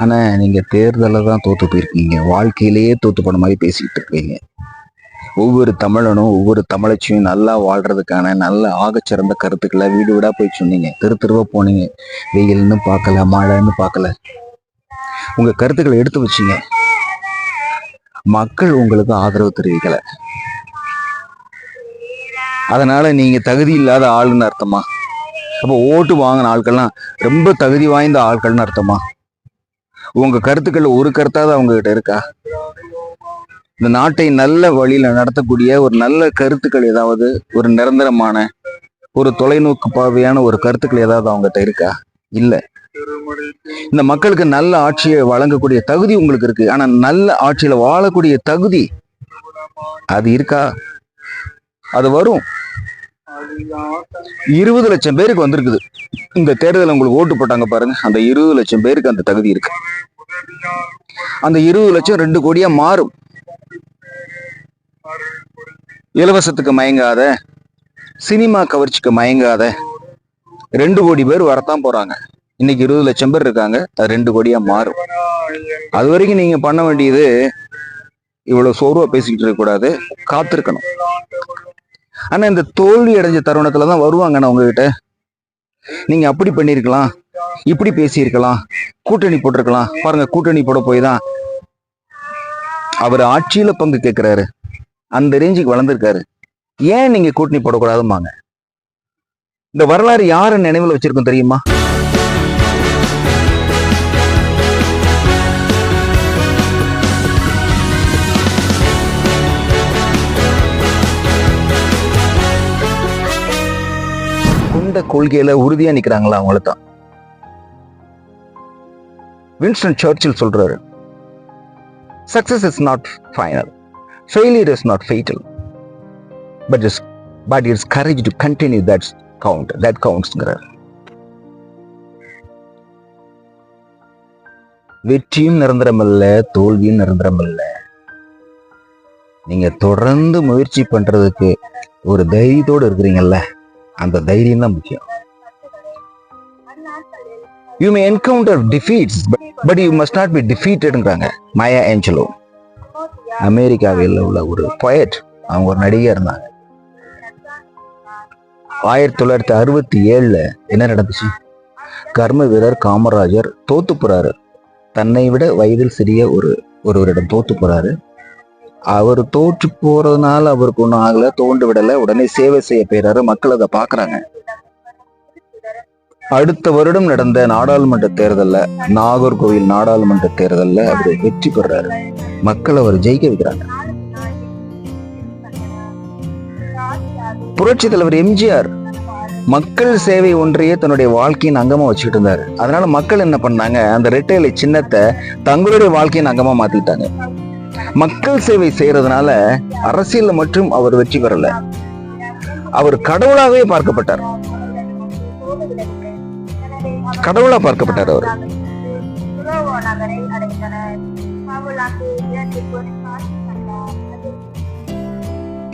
ஆனா நீங்க தேர்தலில் தான் தோத்து போயிருக்கீங்க, வாழ்க்கையிலேயே தோத்து போன மாதிரி பேசிக்கிட்டு இருக்கீங்க. ஒவ்வொரு தமிழனும் ஒவ்வொரு தமிழச்சியும் நல்லா வாழ்றதுக்கான நல்ல ஆகச்சிறந்த கருத்துக்களை வீடு வீடா போய் சொன்னீங்க, தெருவா போனீங்க. வெயில்னு பார்க்கல, மழைன்னு பார்க்கல, உங்க கருத்துக்களை எடுத்து வச்சீங்க. மக்கள் உங்களுக்கு ஆதரவு தெரிவிக்கல. அதனால நீங்க தகுதி இல்லாத ஆளுன்னு அர்த்தமா? அப்போ ஓட்டு வாங்கின ஆட்கள்லாம் ரொம்ப தகுதி வாய்ந்த ஆட்கள்னு அர்த்தமா? உங்க கருத்துக்கள் ஒரு கருத்தாவது அவங்க கிட்ட இருக்கா? இந்த நாட்டை நல்ல வழியில நடத்தக்கூடிய ஒரு நல்ல கருத்துக்கள் ஏதாவது, ஒரு நிரந்தரமான ஒரு தொலைநோக்கு பார்வையான ஒரு கருத்துக்கள் ஏதாவது அவங்ககிட்ட இருக்கா? இல்ல. இந்த மக்களுக்கு நல்ல ஆட்சியை வழங்கக்கூடிய தகுதி உங்களுக்கு இருக்கு, ஆனா நல்ல ஆட்சியில வாழக்கூடிய தகுதி அது இருக்கா? அது வரும். 20 லட்சம் பேருக்கு வந்திருக்குது இந்த தேர்தல். உங்களுக்கு ஓட்டு போட்டாங்க பாருங்க, அந்த 20 லட்சம் பேருக்கு அந்த தகுதி இருக்கு. அந்த 20 லட்சம் 2 கோடியா மாறும். இலவசத்துக்கு மயங்காத, சினிமா கவர்ச்சிக்கு மயங்காத 2 கோடி பேர் வரத்தான் போறாங்க. இன்னைக்கு 20 லட்சம் பேர் இருக்காங்க, அது 2 கோடியா மாறும். அது வரைக்கும் நீங்க பண்ண வேண்டியது இவ்வளவு சோர்வா பேசிக்கிட்டு இருக்க கூடாது, காத்திருக்கணும். ஆனா இந்த தோல்வி அடைஞ்ச தருணத்துலதான் வருவாங்க உங்ககிட்ட. நீங்க அப்படி பண்ணிருக்கலாம், இப்படி பேசியிருக்கலாம், கூட்டணி போட்டிருக்கலாம். பாருங்க, கூட்டணி போட போய் தான் அவர் ஆட்சியில பங்கு கேட்கிறாரு, அந்த ரேஞ்சுக்கு வளர்ந்துருக்காரு. ஏன் நீங்க கூட்டணி போடக்கூடாதுமாங்க? இந்த வரலாறு யார நினைவுல வச்சிருக்கோம் தெரியுமா? கொண்ட கொள்கையில உறுதியா நிக்கிறாங்களா அவங்கள தான். வின்ஸ்டன் சர்ச்சில் சொல்றாரு, success is not final, failure is not fatal, but it's courage to continue that counts. வெற்றியும் நிரந்தரம் அல்ல, தோல்வியும் நிரந்தரம் அல்ல. நீங்க தொடர்ந்து முயற்சி பண்றதுக்கு ஒரு தைரியத்தோடு இருக்கிறீங்கல்ல, அந்த தைரியம் தான் முக்கியம். You may encounter defeats, but you must not be defeatedங்கிறாங்க Maya Angelo. அமெரிக்காவில் உள்ள ஒரு poet, அவங்க ஒரு நடிகையா இருந்தாங்க. 1967 என்ன நடந்துச்சு? கர்ம வீரர் காமராஜர் தோத்து போறாரு. தன்னை விட வயதில் சிறிய ஒருவரிடம் தோத்து போறாரு. அவர் தோற்று போறதுனால அவருக்கு ஒன்றும் ஆகல, தோண்டு விடல, உடனே சேவை செய்ய போயிறாரு. மக்கள் அதை பாக்குறாங்க. அடுத்த வருடம் நடந்த நாடாளுமன்ற தேர்தல்ல, நாகர்கோவில் நாடாளுமன்ற தேர்தல்ல அவர் வெற்றி பெறாரு. மக்கள் அவர் ஜெயிக்க வைக்கிறாங்க. புரட்சி தலைவர் எம்ஜிஆர் மக்கள் சேவை ஒன்றையே தன்னுடைய வாழ்க்கையின் அங்கமா வச்சுக்கிட்டு இருந்தாரு. அதனால மக்கள் என்ன பண்ணாங்க, அந்த இரட்டை இலை சின்னத்தை தங்களுடைய வாழ்க்கையின் அங்கமா மாத்திட்டாங்க. மக்கள் சேவை செய்யறதுனால அரசியல் மற்றும் அவர் வெற்றி பெறல, அவர் கடவுளாகவே பார்க்கப்பட்டார். கடவுளா பார்க்கப்பட்டார் அவர்.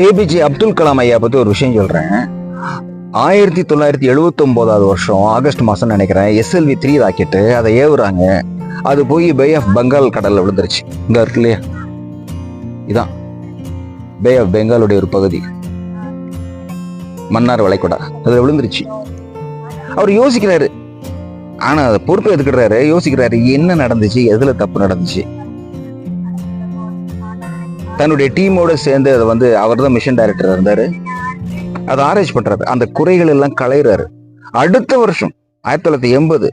ஏபிஜே அப்துல் கலாம் ஐயா பத்தி ஒரு விஷயம் சொல்றேன். 1979 வருஷம் ஆகஸ்ட் மாசம் நினைக்கிறேன், SLV-3 ராக்கெட்டு அதை ஏவுறாங்க. அது போய் பே ஆஃப் பெங்கால் கடல்ல விழுந்துருச்சு. இங்க இருக்கு இல்லையா, இதான் பே ஆஃப் பெங்காலுடைய ஒரு பகுதி, மன்னார் வளைகுடா, அதுல விழுந்துருச்சு. அவர் யோசிக்கிறாரு, ஆனா அதை பொறுப்பை எடுத்துக்கிறாரு. யோசிக்கிறாரு, என்ன நடந்துச்சு, எதுல தப்பு நடந்துச்சு. தன்னுடைய டீமோட சேர்ந்து அதை அவர் தான் மிஷன் டைரக்டர் இருந்தாரு, அதை ஆராய்ச்சி பண்றாரு, அந்த குறைகள் எல்லாம் களையிறாரு. அடுத்த வருஷம் 1980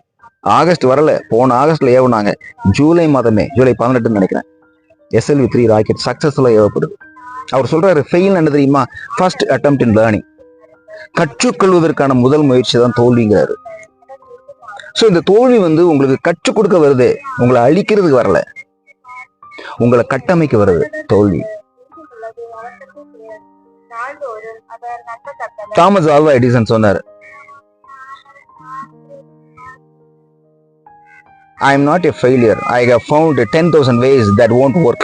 ஆகஸ்ட் வரல, போன ஆகஸ்ட்ல ஏவுனாங்க. ஜூலை 18 நினைக்கிறேன், SLV-3 ராக்கெட் சக்சஸ்ஃபுல்லா ஏவப்படுது. அவர் சொல்றாரு, ஃபெயில் என்ன தெரியுமா? First attempt in learning. கற்றுக்கொள்வதற்கான முதல் முயற்சி தான் தோல்விங்கிறாரு. சோ இந்த தோல்வி உங்களுக்கு கற்றுக் கொடுக்க வருது, உங்களை அழிக்கிறதுக்கு வரல, உங்களை கட்டமைக்க வருது தோல்வி. தாமஸ் ஆல்வா எடிசன் சொன்னாரு, I am not a failure. I have found 10,000 ways that won't work.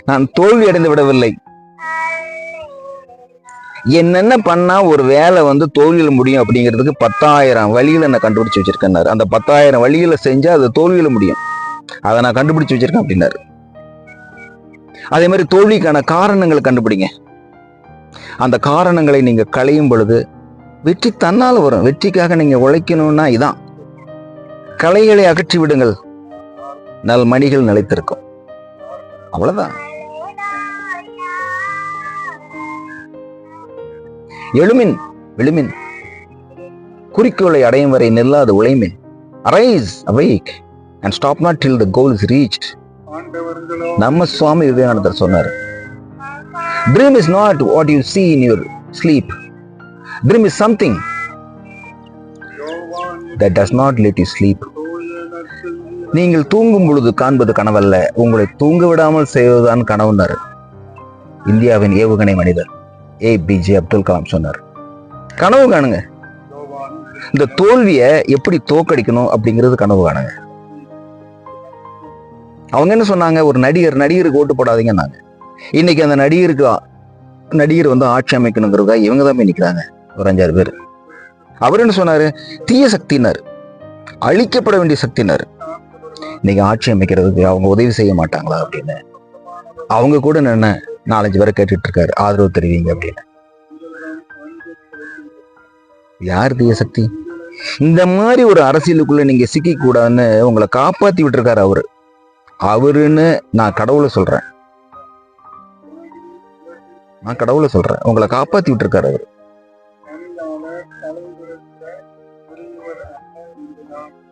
நான் தோல்வி அடைந்து விடவில்லை, என்னென்ன பண்ணா ஒரு வேலை வந்து தோல்வியில முடியும் அப்படிங்கிறதுக்கு 10,000 வழிகளை நான் கண்டுபிடிச்சு வச்சிருக்கேன்னாரு. அந்த 10,000 வழிகளை செஞ்சா அது தோல்வியில முடியும், அதை நான் கண்டுபிடிச்சு வச்சிருக்கேன் அப்படின்னாரு. அதே மாதிரி தோல்விக்கான காரணங்களை கண்டுபிடிங்க. அந்த காரணங்களை நீங்க களையும் பொழுது வெற்றி தன்னால வரும். வெற்றிக்காக நீங்க உழைக்கணும்னா இதான். களைகளை அகற்றி விடுங்கள், நல் மணிகள் நிலைத்திருக்கும். அவ்வளவுதான். எழுமின் விழுமின், குறிக்கோளை அடையும் வரை நில்லாது உழைமின். Arise awake and stop not till the goal is reached. நம்ம சுவாமி விவேகானந்தர் சொன்னார், dream is not what you see in your sleep. Dream is something that does not let you sleep. நீங்கள் தூங்கும் பொழுது காண்பது கனவல்ல, உங்களை தூங்க விடாமல் செய்வதுதான் கனவுன்னாரு இந்தியாவின் ஏவுகணை மனிதர் APJ அப்துல் கலாம் சொன்னார். கனவு காணுங்க. இந்த தோல்வியை எப்படி தோக்கடிக்கணும் அப்படிங்கிறது கனவு காணுங்க. அவங்க என்ன சொன்னாங்க, ஒரு நடிகருக்கு ஓட்டு போடாதீங்கன்னாங்க. இன்னைக்கு அந்த நடிகர் வந்து ஆட்சி அமைக்கணுங்கிறதா இவங்க தான் நிற்கிறாங்க, ஒரு 5-6 பேர். அவர் என்ன சொன்னாரு, தீய சக்தினாரு, அழிக்கப்பட வேண்டிய சக்தினாரு. இன்னைக்கு ஆட்சி அமைக்கிறதுக்கு அவங்க உதவி செய்ய மாட்டாங்களா அப்படின்னு அவங்க கூட என்ன 4-5 பேரை கேட்டுட்டு இருக்காரு, ஆதரவு தெரிவிங்க அப்படின்னு. யார் தீய சக்தி? இந்த மாதிரி ஒரு அரசியலுக்குள்ள நீங்க சிக்க கூடாதுன்னு உங்களை காப்பாத்தி விட்டுருக்காரு அவருன்னு நான் கடவுளை சொல்றேன். உங்களை காப்பாத்தி விட்டுருக்காரு அவரு.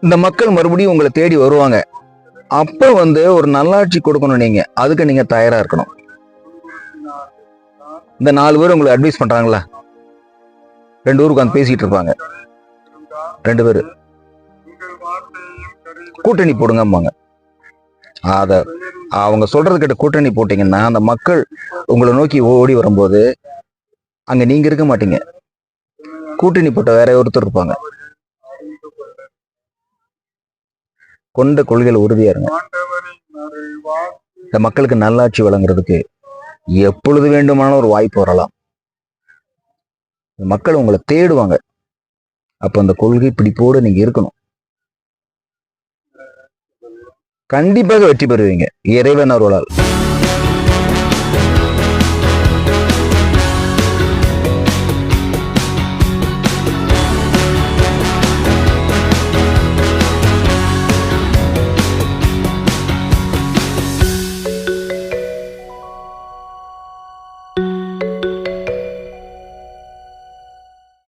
இந்த மக்கள் மறுபடியும் உங்களை தேடி வருவாங்க. அப்ப வந்து ஒரு நல்லாட்சி கொடுக்கணும், நீங்க அதுக்கு நீங்க தயாரா இருக்கணும். இந்த 4 பேர் உங்களுக்கு அட்வைஸ் பண்றாங்களா, 2 பேர் உட்காந்து பேசிட்டு இருப்பாங்க, 2 பேர் கூட்டணி போடுங்கம்பாங்க. அத அவங்க சொல்றது கிட்ட கூட்டணி போட்டீங்கன்னா அந்த மக்கள் உங்களை நோக்கி ஓடி வரும்போது அங்க நீங்க இருக்க மாட்டீங்க, கூட்டணி போட்ட வேற ஒருத்தர் இருப்பாங்க. கொண்ட கொள்கையில் உறுதியா இருங்க. இந்த மக்களுக்கு நல்லாட்சி வழங்குறதுக்கு எப்பொழுது வேண்டுமானாலும் ஒரு வாய்ப்பு வரலாம். மக்கள் உங்களை தேடுவாங்க. அப்ப அந்த கொள்கை பிடிப்போடு நீங்க இருக்கணும். கண்டிப்பாக வெற்றி பெறுவீங்க, இறைவன் அருளால்.